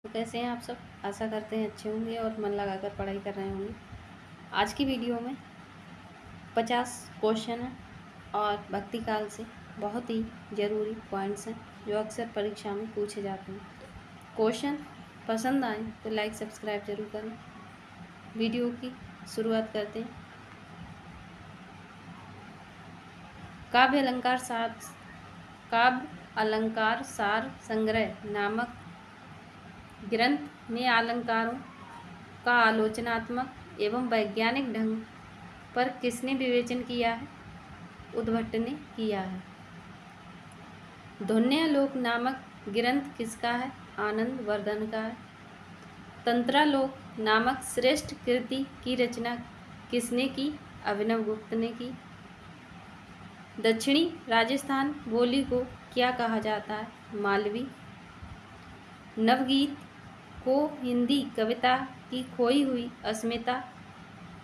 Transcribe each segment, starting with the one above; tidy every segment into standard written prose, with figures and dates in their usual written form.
तो कैसे हैं आप सब। आशा करते हैं अच्छे होंगे और मन लगाकर पढ़ाई कर रहे होंगे। आज की वीडियो में 50 क्वेश्चन हैं और भक्ति काल से बहुत ही ज़रूरी पॉइंट्स हैं जो अक्सर परीक्षा में पूछे जाते हैं। क्वेश्चन पसंद आए तो लाइक सब्सक्राइब जरूर करें। वीडियो की शुरुआत करते हैं। काव्य अलंकार सार संग्रह नामक ग्रंथ में अलंकारों का आलोचनात्मक एवं वैज्ञानिक ढंग पर किसने विवेचन किया है? उद्भट ने किया है। ध्वन्यालोक नामक ग्रंथ किसका है? आनंद वर्धन का है। तंत्रालोक नामक श्रेष्ठ कृति की रचना किसने की? अभिनव गुप्त ने की। दक्षिणी राजस्थान बोली को क्या कहा जाता है? मालवी। नवगीत को हिंदी कविता की खोई हुई अस्मिता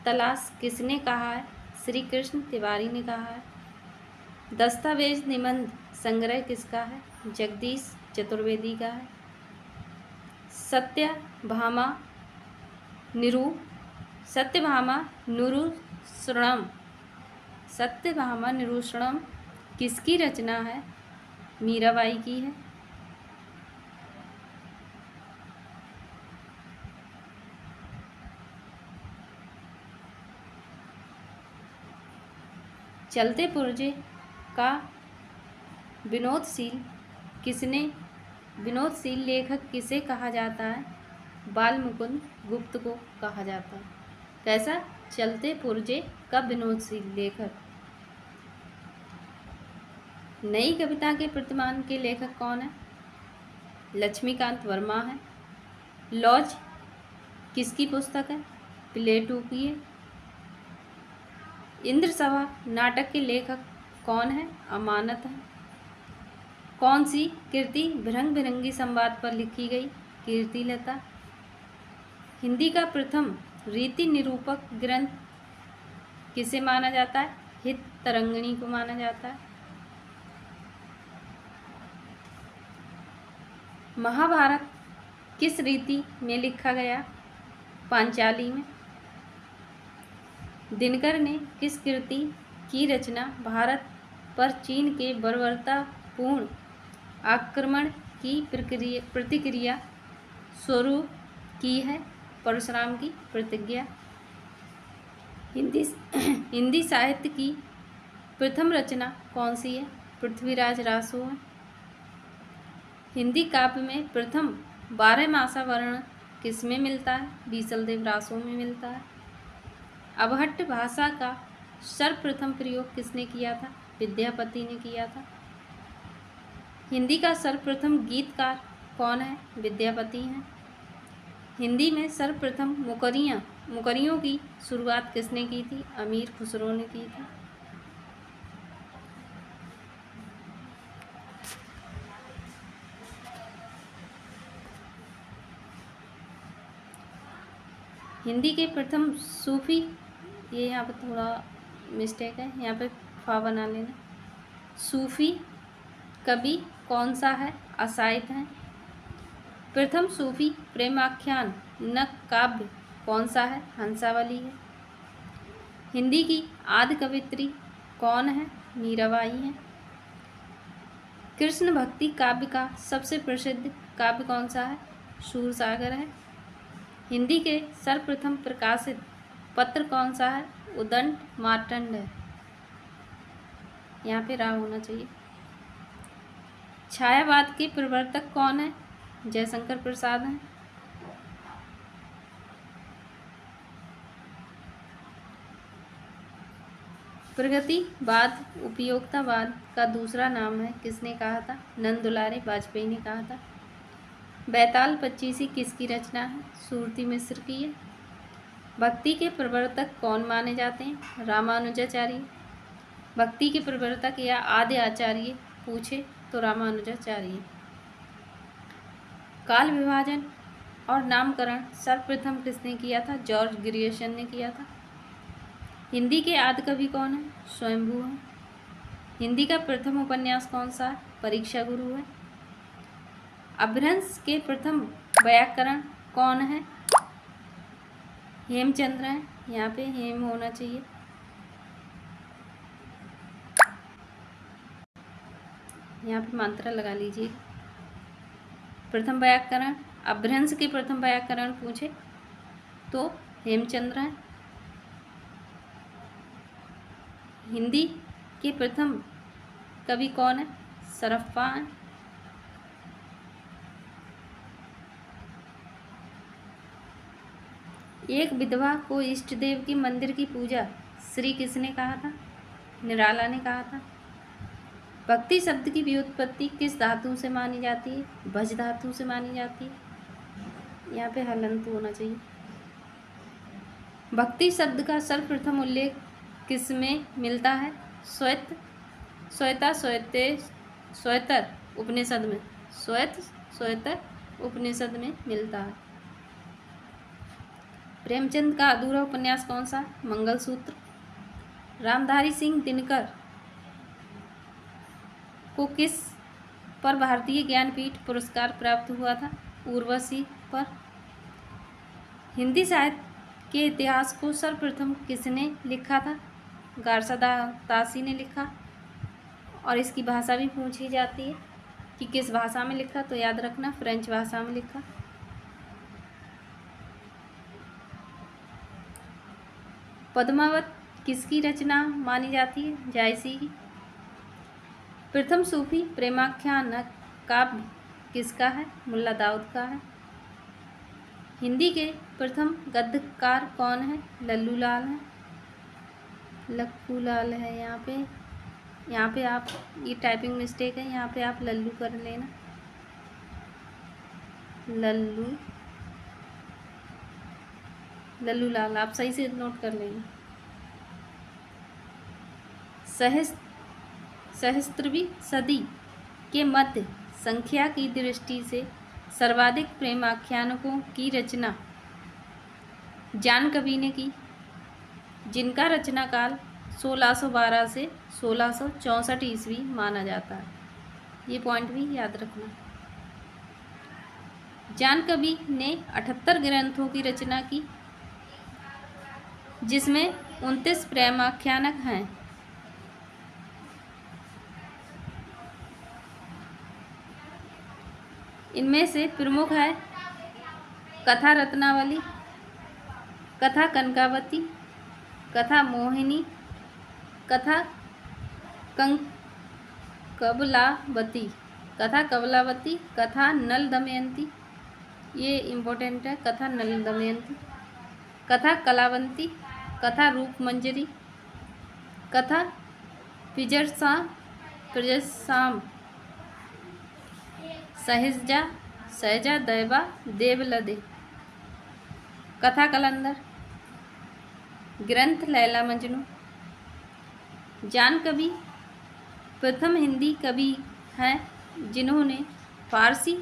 तलाश किसने कहा है? श्री कृष्ण तिवारी ने कहा है। दस्तावेज निबंध संग्रह किसका है? जगदीश चतुर्वेदी का है। सत्यभामा निरूषणम किसकी रचना है? मीराबाई की है। चलते पुर्जे का विनोदशील लेखक किसे कहा जाता है? बालमुकुंद गुप्त को कहा जाता है। कैसा? चलते पुर्जे का विनोदशील लेखक। नई कविता के प्रतिमान के लेखक कौन है? लक्ष्मीकांत वर्मा है। लॉज किसकी पुस्तक है? प्लेटो की है। इंद्रसभा नाटक के लेखक कौन है? अमानत है। कौन सी कृति भृंग बिरंगी संवाद पर लिखी गई? कीर्तिलता। हिंदी का प्रथम रीति निरूपक ग्रंथ किसे माना जाता है? हित तरंगिणी को माना जाता है। महाभारत किस रीति में लिखा गया? पांचाली में। दिनकर ने किस कृति की रचना भारत पर चीन के बर्बरतापूर्ण आक्रमण की प्रतिक्रिया स्वरूप की है? परशुराम की प्रतिज्ञा। हिंदी साहित्य की प्रथम रचना कौन सी है? पृथ्वीराज रासो है। हिंदी काव्य में प्रथम 12मासा वर्ण किसमें मिलता है? बीसलदेव रासो में मिलता है। अबहट्ट भाषा का सर्वप्रथम प्रयोग किसने किया था? विद्यापति ने किया था। हिंदी का सर्वप्रथम गीतकार कौन है? विद्यापति हैं। हिंदी में सर्वप्रथम मुकरियों की शुरुआत किसने की थी? अमीर खुसरो ने की थी। हिंदी के प्रथम सूफी, ये यहाँ पर थोड़ा मिस्टेक है, यहाँ पे फा बना लेना। सूफी कवि कौन सा है? असाइद है। प्रथम सूफी प्रेमाख्यान न काव्य कौन सा है? हंसावली है। हिंदी की आदि कवित्री कौन है? मीराबाई है। कृष्ण भक्ति काव्य का सबसे प्रसिद्ध काव्य कौन सा है? सूरसागर है। हिंदी के सर्वप्रथम प्रकाशित पत्र कौन सा है? उदंड मार्तंड है। यहाँ पे रा होना चाहिए। छायावाद के प्रवर्तक कौन है? जयशंकर प्रसाद हैं। प्रगतिवाद उपयोगितावाद का दूसरा नाम है, किसने कहा था? नंद दुलारे वाजपेयी ने कहा था। बैताल पच्चीसी किसकी रचना है? सूरती मिश्र की है। भक्ति के प्रवर्तक कौन माने जाते हैं? रामानुजाचार्य। भक्ति के प्रवर्तक या आद्य आचार्य पूछे तो रामानुजाचार्य। काल विभाजन और नामकरण सर्वप्रथम किसने किया था? जॉर्ज ग्रियर्सन ने किया था। हिंदी के आदि कवि कौन है? स्वयंभू है। हिंदी का प्रथम उपन्यास कौन सा है? परीक्षा गुरु है। अपभ्रंश के प्रथम व्याकरण कौन है? हेमचंद्र है। यहाँ पे हेम होना चाहिए। यहाँ पे मात्रा लगा लीजिए। प्रथम व्याकरण, अपभ्रंश के प्रथम व्याकरण पूछे तो हेमचंद्र है। हिंदी के प्रथम कवि कौन है? सरफ्फा है। एक विधवा को इष्ट देव की मंदिर की पूजा श्री किसने कहा था? निराला ने कहा था। भक्ति शब्द की व्युत्पत्ति किस धातु से मानी जाती है? भज धातु से मानी जाती है। यहाँ पे हलंत होना चाहिए। भक्ति शब्द का सर्वप्रथम उल्लेख किस में मिलता है? श्वेतर उपनिषद में। श्वेतर उपनिषद में मिलता है। प्रेमचंद का अधूरा उपन्यास कौन सा? मंगलसूत्र। रामधारी सिंह दिनकर को किस पर भारतीय ज्ञानपीठ पुरस्कार प्राप्त हुआ था? उर्वशी पर। हिंदी साहित्य के इतिहास को सर्वप्रथम किसने लिखा था? गारसादासी ने लिखा। और इसकी भाषा भी पूछी जाती है कि किस भाषा में लिखा, तो याद रखना फ्रेंच भाषा में लिखा। पद्मावत किसकी रचना मानी जाती है? जायसी की। प्रथम सूफी प्रेमाख्यान काव्य किसका है? मुल्ला दाऊद का है। हिंदी के प्रथम गद्यकार कौन है? लल्लू लाल है। लक्कू लाल है। यहाँ पे आप, ये टाइपिंग मिस्टेक है, यहाँ पे आप लल्लू कर लेना। लल्लू लाल आप सही से नोट कर लेना। सहस्त्रवीं सदी के मध्य संख्या की दृष्टि से सर्वाधिक प्रेमाख्यानकों की रचना जान कवि ने की, जिनका रचना काल 1612 से 1664 ईस्वी माना जाता है। ये पॉइंट भी याद रखना। जान कवि ने 78 ग्रंथों की रचना की, जिसमें 29 प्रेमाख्यानक हैं। इनमें से प्रमुख है कथा रत्नावली, कथा कनकावती, कथा मोहिनी, कथा कबलावती, कथा नल दमयंती, ये इम्पोर्टेंट है, कथा नल दमयंती, कथा कलावंती, कथा रूपमंजरी, कथा पिजरसाम, सहजा दैवा देवलदे, कथा कलंदर, ग्रंथ लैला मजनू। जान कवि प्रथम हिंदी कवि हैं जिन्होंने फारसी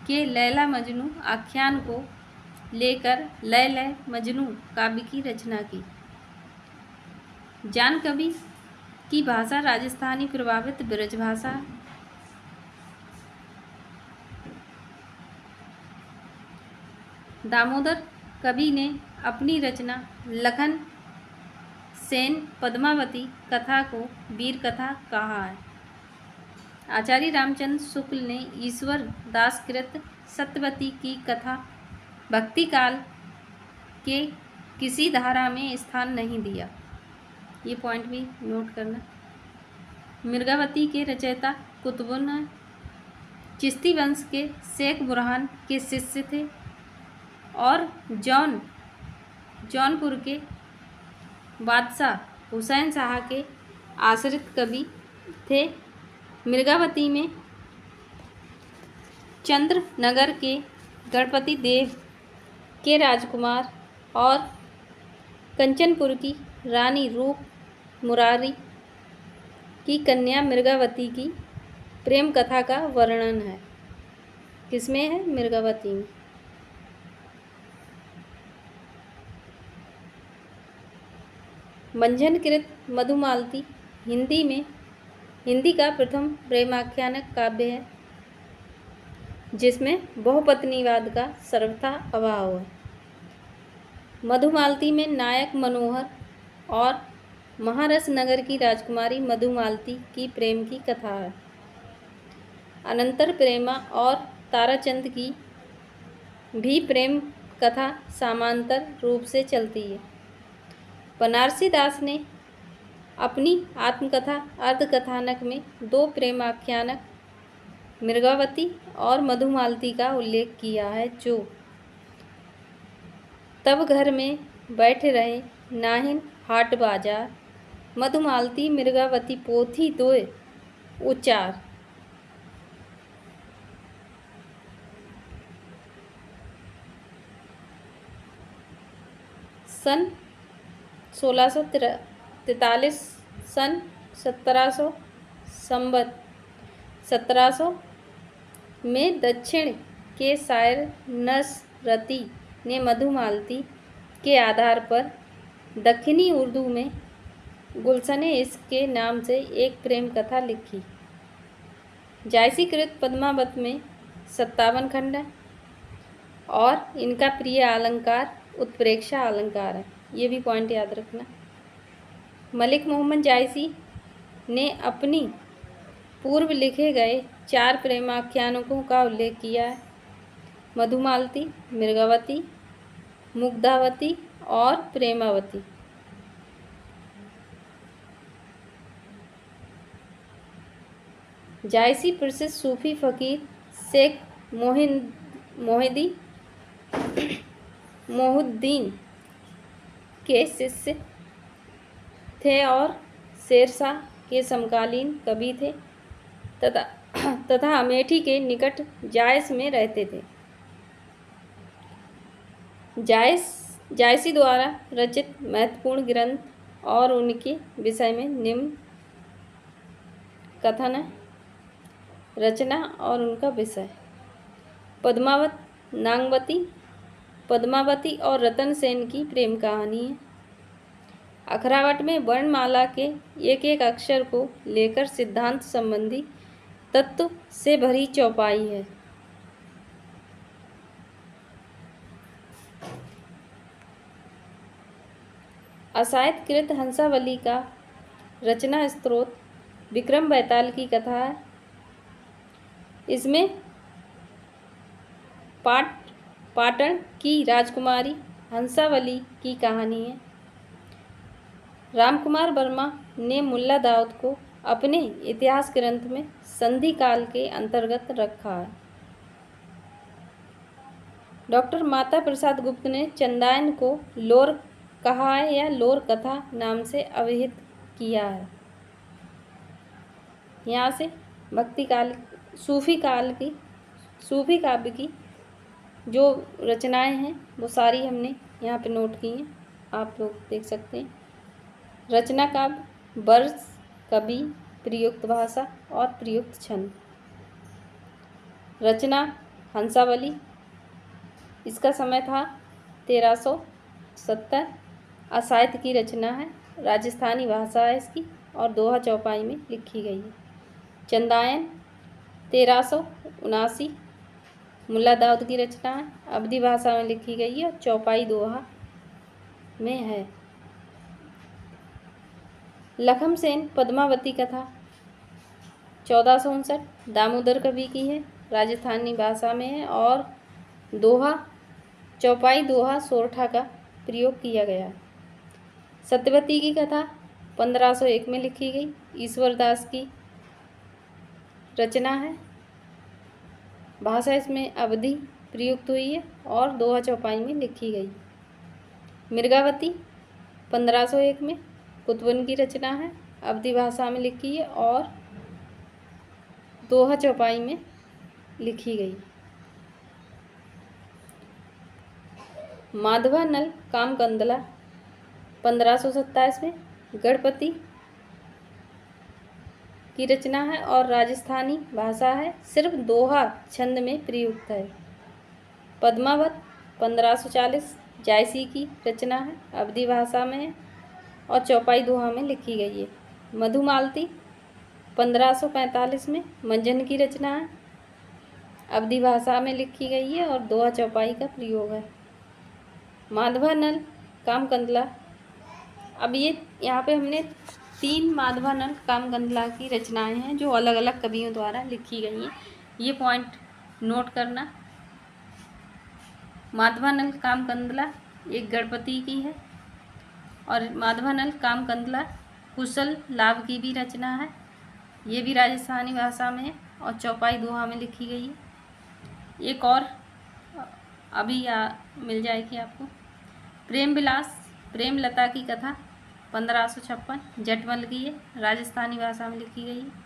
के लैला मजनू आख्यान को लेकर लैला मजनू काव्य की रचना की। जान कवि की भाषा राजस्थानी प्रभावित ब्रज भाषा है। दामोदर कवि ने अपनी रचना लखन सेन पद्मावती कथा को वीर कथा कहा है। आचार्य रामचंद्र शुक्ल ने ईश्वर दासकृत सत्यवती की कथा भक्ति काल के किसी धारा में स्थान नहीं दिया। ये पॉइंट भी नोट करना। मिर्गावती के रचयिता कुतुबुन हैं। चिश्ती वंश के शेख बुरहान के शिष्य थे और जौनपुर के बादशाह हुसैन शाह के आश्रित कवि थे। मिर्गावती में चंद्रनगर के गणपति देव के राजकुमार और कंचनपुर की रानी रूप मुरारी की कन्या मिर्गावती की प्रेम कथा का वर्णन है। किसमें है? मिर्गावती में। मंझनकृत मधुमालती हिंदी का प्रथम प्रेमाख्यानक काव्य है। जिसमें बहुपत्नीवाद का सर्वथा अभाव है। मधुमालती में नायक मनोहर और महारस नगर की राजकुमारी मधुमालती की प्रेम की कथा है। अनंतर प्रेमा और ताराचंद की भी प्रेम कथा समांतर रूप से चलती है। बनारसी दास ने अपनी आत्मकथा अर्धकथानक में 2 प्रेमाख्यानक मृगावती और मधुमालती का उल्लेख किया है, जो तब घर में बैठे रहे नाहिन हाट बाजार, मधुमालती मृगावती पोथी दोय उचार। सन 1643 सन 1700 संवत 1700 में दक्षिण के शायर नसरती ने मधुमालती के आधार पर दक्षिणी उर्दू में गुलशने इश्क के नाम से एक प्रेम कथा लिखी। जायसीकृत पद्मावत में 57 खंड है और इनका प्रिय अलंकार उत्प्रेक्षा अलंकार है। ये भी पॉइंट याद रखना। मलिक मोहम्मद जायसी ने अपनी पूर्व लिखे गए 4 प्रेमाख्यानकों का उल्लेख किया है: मधुमालती, मृगावती, मुग्धावती और प्रेमावती। जायसी प्रसिद्ध सूफी फकीर शेख मोहुद्दीन के शिष्य थे और शेरशाह के समकालीन कवि थे तथा अमेठी के निकट जायस में रहते थे। जायसी द्वारा रचित महत्वपूर्ण ग्रंथ और उनके विषय में निम्न कथन है। रचना और उनका विषय: पद्मावत नागवती पद्मावती और रतन सेन की प्रेम कहानी है। अखरावट में वर्णमाला के एक एक अक्षर को लेकर सिद्धांत संबंधी तत्व से भरी चौपाई है। असायतकृत हंसावली का रचना स्त्रोत विक्रम बैताल की कथा है। इसमें पाटन की राजकुमारी हंसावली की कहानी है। रामकुमार वर्मा ने मुल्ला दाऊद को अपने इतिहास ग्रंथ में संधि काल के अंतर्गत रखा है। डॉक्टर माता प्रसाद गुप्त ने चंदायन को लोर कहा है या लोर कथा नाम से अभिहित किया है। यहाँ से भक्ति काल सूफी काव्य की जो रचनाएं हैं वो सारी हमने यहाँ पे नोट की हैं, आप लोग देख सकते हैं। रचना काव्य, वर्ष, कवि, प्रयुक्त भाषा और प्रयुक्त छंद। रचना हंसावली, इसका समय था 1370। असायत की रचना है, राजस्थानी भाषा है इसकी और दोहा चौपाई में लिखी गई है। चंदायन 1379 मुल्ला दाऊद की रचना है, अवधी भाषा में लिखी गई है और चौपाई दोहा में है। लखम सेन पद्मावती कथा 1459 दामोदर कवि की है, राजस्थानी भाषा में है और दोहा चौपाई दोहा सोरठा का प्रयोग किया गया है। सत्यवती की कथा 1501 में लिखी गई, ईश्वर दास की रचना है। भाषा इसमें अवधी प्रयुक्त हुई है और दोहा चौपाई में लिखी गई। मृगावती 1501 में कुतुबन की रचना है, अवधी भाषा में लिखी है और दोहा चौपाई में लिखी गई। माधवा नल कामकंदला 1527 में गणपति की रचना है और राजस्थानी भाषा है, सिर्फ दोहा छंद में प्रयुक्त है। पद्मावत 1540 जायसी की रचना है, अवधी भाषा में है और चौपाई दोहा में लिखी गई है। मधुमालती 1545 में मंजन की रचना है, अवधी भाषा में लिखी गई है और दोहा चौपाई का प्रयोग है। माधवानल कामकंदला। अब ये यहाँ पे हमने 3 माधवानल कामकंदला की रचनाएं हैं जो अलग अलग कवियों द्वारा लिखी गई हैं। ये पॉइंट नोट करना। माधवानल कामकंदला एक गणपति की है और माधवानल कामकंदला कुशल लाभ की भी रचना है। ये भी राजस्थानी भाषा में है और चौपाई दोहा में लिखी गई है। एक और अभी मिल जाएगी आपको। प्रेम विलास प्रेमलता की कथा 1556 जटमल की है, राजस्थानी भाषा में लिखी गई है।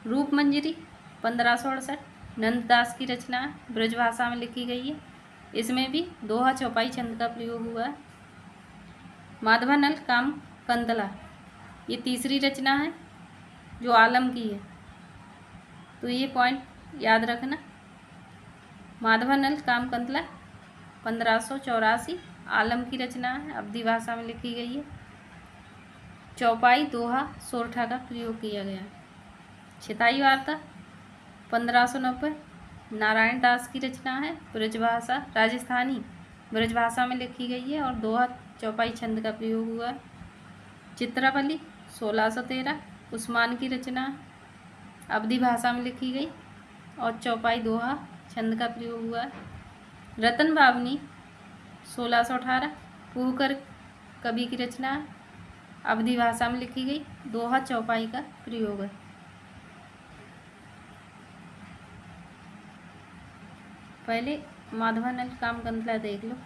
रूप मंजरी 1568 नंददास की रचना है, ब्रजभाषा में लिखी गई है। इसमें भी दोहा चौपाई छंद का प्रयोग हुआ है। माधवानल कामकंदला ये तीसरी रचना है जो आलम की है, तो ये पॉइंट याद रखना। माधवानल कामकंदला 1584 आलम की रचना है, अवधी भाषा में लिखी गई है। चौपाई दोहा सोरठा का प्रयोग किया गया है। छिताई वार्ता 1590 नारायण दास की रचना है, ब्रजभाषा राजस्थानी ब्रजभाषा में लिखी गई है और दोहा चौपाई छंद का प्रयोग हुआ है। चित्रावली 1613 उस्मान की रचना है, अवधी भाषा में लिखी गई और चौपाई दोहा छंद का प्रयोग हुआ है। रतन बावनी 1618 पूहकर कवि की रचना है, अवधी भाषा में लिखी गई, दोहा चौपाई का प्रयोग है। पहले माधवानल कामकंदला देख लो।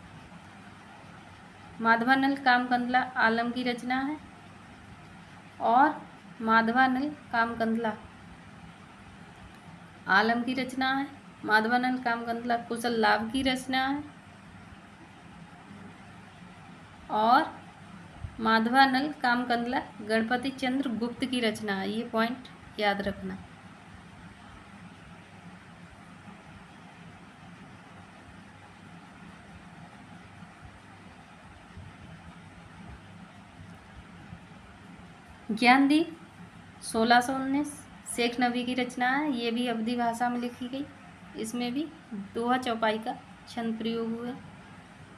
माधवानल कामकंदला आलम की रचना है और माधवानल कामकंदला आलम की रचना है। माधवानल कामकंदला कुशल लाभ की रचना है और माधवानल कामकंदला गणपति चंद्र गुप्त की रचना है। ये पॉइंट याद रखना। ज्ञानदीप 1619 शेख नबी की रचना है, ये भी अवधी भाषा में लिखी गई। इसमें भी दोहा चौपाई का छंद प्रयोग हुआ।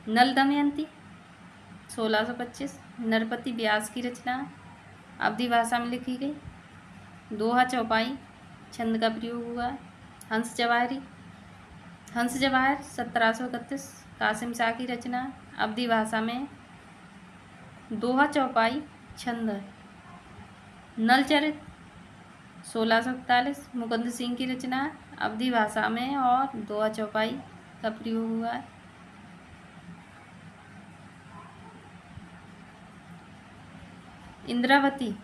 नल दमयंती 1625 नरपति व्यास की रचना है, अवधी भाषा में लिखी गई, दोहा चौपाई छंद का प्रयोग हुआ है। हंस जवाहर 1731 कासिम शाह की रचना है, अवधी भाषा में दोहा चौपाई छंद है। नलचरित 1641 मुकुंद सिंह की रचना है, अवधी भाषा में और दोहा चौपाई का प्रयोग हुआ है। इंद्रावती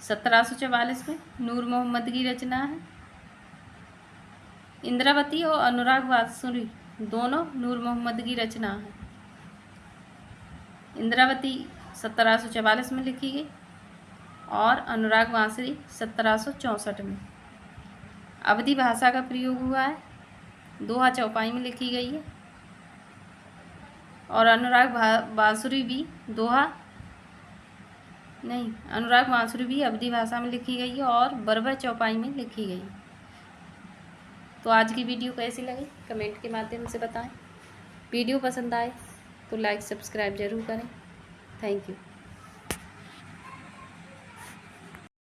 1744 में नूर मोहम्मद की रचना है। इंद्रावती और अनुराग वासुरी दोनों नूर मोहम्मद की रचना है। इंद्रावती 1744 में लिखी गई और अनुराग बांसुरी 1764 में। अवधी भाषा का प्रयोग हुआ है, दोहा चौपाई में लिखी गई है और अनुराग बांसुरी भी अनुराग बांसुरी भी अवधी भाषा में लिखी गई है और बरबर चौपाई में लिखी गई। तो आज की वीडियो कैसी लगी कमेंट के माध्यम से बताएं। वीडियो पसंद आए तो लाइक सब्सक्राइब ज़रूर करें। Thank you.